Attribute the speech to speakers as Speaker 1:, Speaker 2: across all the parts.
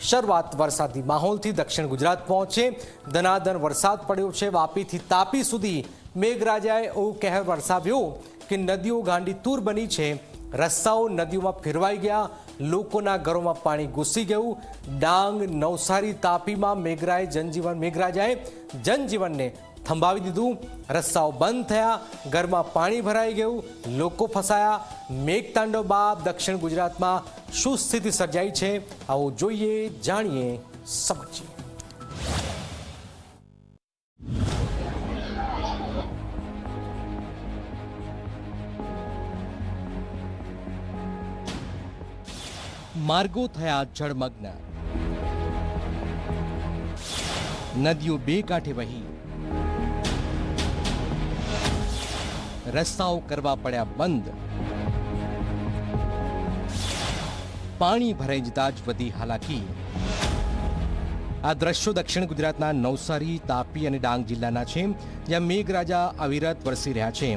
Speaker 1: શરૂઆત વરસાદી માહોલથી દક્ષિણ ગુજરાત પહોંચે ધનાધન વરસાદ પડ્યો છે। વાપીથી તાપી સુધી મેઘરાજાએ એવો કહેર વરસાવ્યો કે નદીઓ ગાંડીતુર બની છે। રસ્તાઓ નદીઓમાં ફેરવાઈ ગયા, લોકોના ઘરોમાં પાણી ઘૂસી ગયું। ડાંગ, નવસારી, તાપીમાં મેઘરાજાએ જનજીવનને થંભાવી દીધું। રસ્તાઓ બંધ થયા, ઘરમાં પાણી ભરાઈ ગયું, લોકો ફસાયા। મેઘતાંડવ બાદ દક્ષિણ ગુજરાતમાં શું સ્થિતિ સર્જાઈ છે, આવો જોઈએ, જાણીએ, સમજીએ। માર્ગો થયા જળમગ્ન, નદીઓ બે કાંઠે વહી, રસ્તાઓ કરવા પડ્યા બંધ। પાણી ભરાઈ જતા જ વધી હાલાકી। આ દ્રશ્યો દક્ષિણ ગુજરાતના નવસારી, તાપી અને ડાંગ જિલ્લાના છે, જ્યાં મેઘરાજા અવિરત વરસી રહ્યા છે।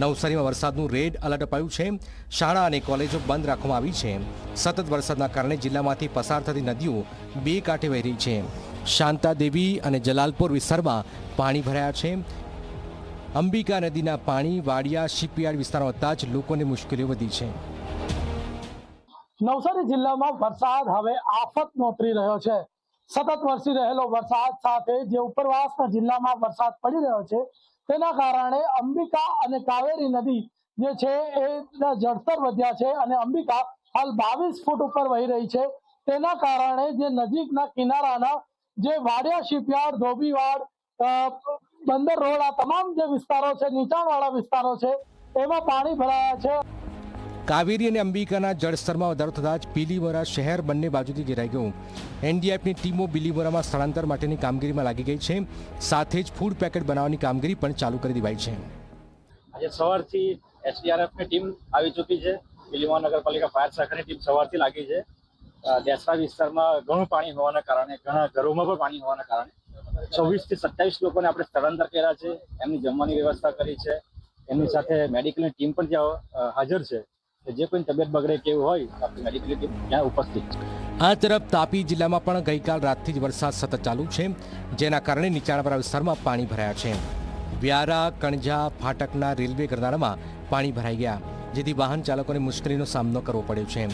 Speaker 1: નવસારીમાં વરસાદનું રેડ એલર્ટ અપાયું છે। શાળા અને કોલેજો બંધ રાખવામાં આવી છે। સતત વરસાદના કારણે જિલ્લામાંથી પસાર થતી નદીઓ બે કાંઠે વહી રહી છે। શાંતાદેવી અને જલાલપુર વિસ્તારમાં પાણી ભરાયા છે। અંબિકા નદીના પાણી વાડિયા શિપયાર્ડ વિસ્તારમાં વધતા જ લોકોને મુશ્કેલીઓ વધી છે।
Speaker 2: નવસારી જિલ્લામાં વરસાદ હવે આફત નોતરી રહ્યો છે। સતત વરસી રહેલો વરસાદ સાથે જે ઉપરવાસના જિલ્લામાં વરસાદ પડી રહ્યો છે, તેના કારણે અંબિકા અને કાવેરી નદી જે છે એ જળસ્તર વધ્યા છે અને અંબિકા હાલ 22 ફૂટ ઉપર વહી રહી છે। તેના કારણે જે નજીકના કિનારાના જે વાડિયા શિપયાર્ડ, ધોબીવાડ, બંદર રોડ, આ તમામ જે વિસ્તારો છે, નીચાણવાળા વિસ્તારો છે, એમાં પાણી ભરાયા છે।
Speaker 1: કાવેરી અને અંબિકાના જળસ્તરમાં વધારો થતાં જ બિલીમોરા શહેર બંને બાજુથી ઘેરાઈ ગયું। એનડીઆરએફની ટીમો બિલીમોરામાં સ્થળાંતર માટેની કામગીરીમાં લાગી ગઈ છે। સાથે જ ફૂડ પેકેટ બનાવવાની કામગીરી પણ ચાલુ કરી દેવાઈ છે।
Speaker 3: આજે સવારથી એસડીઆરએફની ટીમ આવી ચૂકી છે। બિલીમોરા નગરપાલિકા ફાયર શાખાની ટીમ સવારથી લાગી છે। દેસરા વિસ્તારમાં ઘણું પાણી હોવાના કારણે, ઘણા ઘરોમાં પણ પાણી હોવાના કારણે 26 થી 27 લોકોને આપણે સ્થળાંતર કર્યા છે। એમની જમવાની વ્યવસ્થા કરી છે। એમની સાથે મેડિકલની ટીમ પણ ત્યાં હાજર છે। જે કોઈ તબિયત બગડે કેવું હોય તો આપણી મેડિકલ ટીમ ત્યાં ઉપસ્થિત છે।
Speaker 1: આ તરફ તાપી જિલ્લામાં પણ ગઈકાલ રાતથી જ વરસાદ સતત ચાલુ છે, જેના કારણે નીચાણવાળા વિસ્તારમાં પાણી ભરાયા છે। વ્યારા, કણજા, ફાટકના રેલવે ગરનાળામાં પાણી ભરાઈ ગયા, જેથી વાહન ચાલકોને મુશ્કેલીનો સામનો કરવો પડ્યો છે।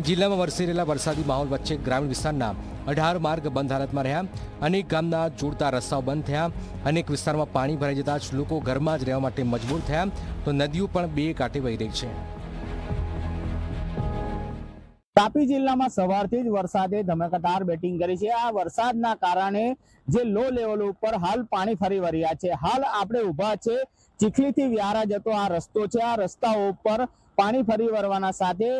Speaker 1: જિલ્લામાં વરસી રહેલા વરસાદી માહોલ વચ્ચે ગ્રામીણ વિસ્તારના 18 માર્ગ બંધ હાલતમાં રહ્યા। અનેક ગામના જોડતા રસ્તાઓ બંધ થયા। અનેક વિસ્તારમાં પાણી ભરાઈ જતા જ લોકો ઘરમાં જ રહેવા માટે મજબૂર થયા, તો નદીઓ પણ બે કાંઠે વહી રહી છે।
Speaker 4: તાપી જિલ્લામાં સવારથી જ વરસાદે ધમાકેદાર બેટિંગ કરી છે। આ વરસાદના કારણે જે લો લેવલ ઉપર હાલ પાણી ફરી વળ્યા છે। હાલ આપણે ઊભા છે ચીખલીથી વ્યારા જતો આ રસ્તો છે। આ રસ્તાઓ ઉપર પાણી ફરી વળવાના સાથે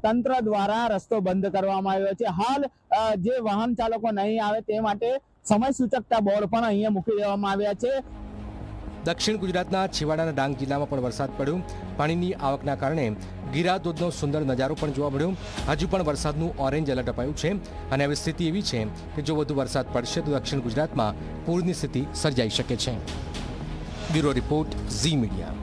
Speaker 4: તંત્ર દ્વારા રસ્તો બંધ કરવામાં આવ્યો છે। હાલ જે વાહન ચાલકો નહીં આવે તે માટે સમય સૂચકતા બોર્ડ પણ અહીંયા મૂકી દેવામાં આવ્યા છે।
Speaker 1: દક્ષિણ ગુજરાતના છેવાડાના ડાંગ જિલ્લામાં પણ વરસાદ પડ્યો। પાણીની આવકના કારણે ગીરા ધોધનો સુંદર નજારો પણ જોવા મળ્યો। હજુ પણ વરસાદનું ઓરેન્જ એલર્ટ અપાયું છે અને હવે સ્થિતિ એવી છે કે જો વધુ વરસાદ પડશે તો દક્ષિણ ગુજરાતમાં પૂરની સ્થિતિ સર્જાઈ શકે છે। Bureau report, Zee media.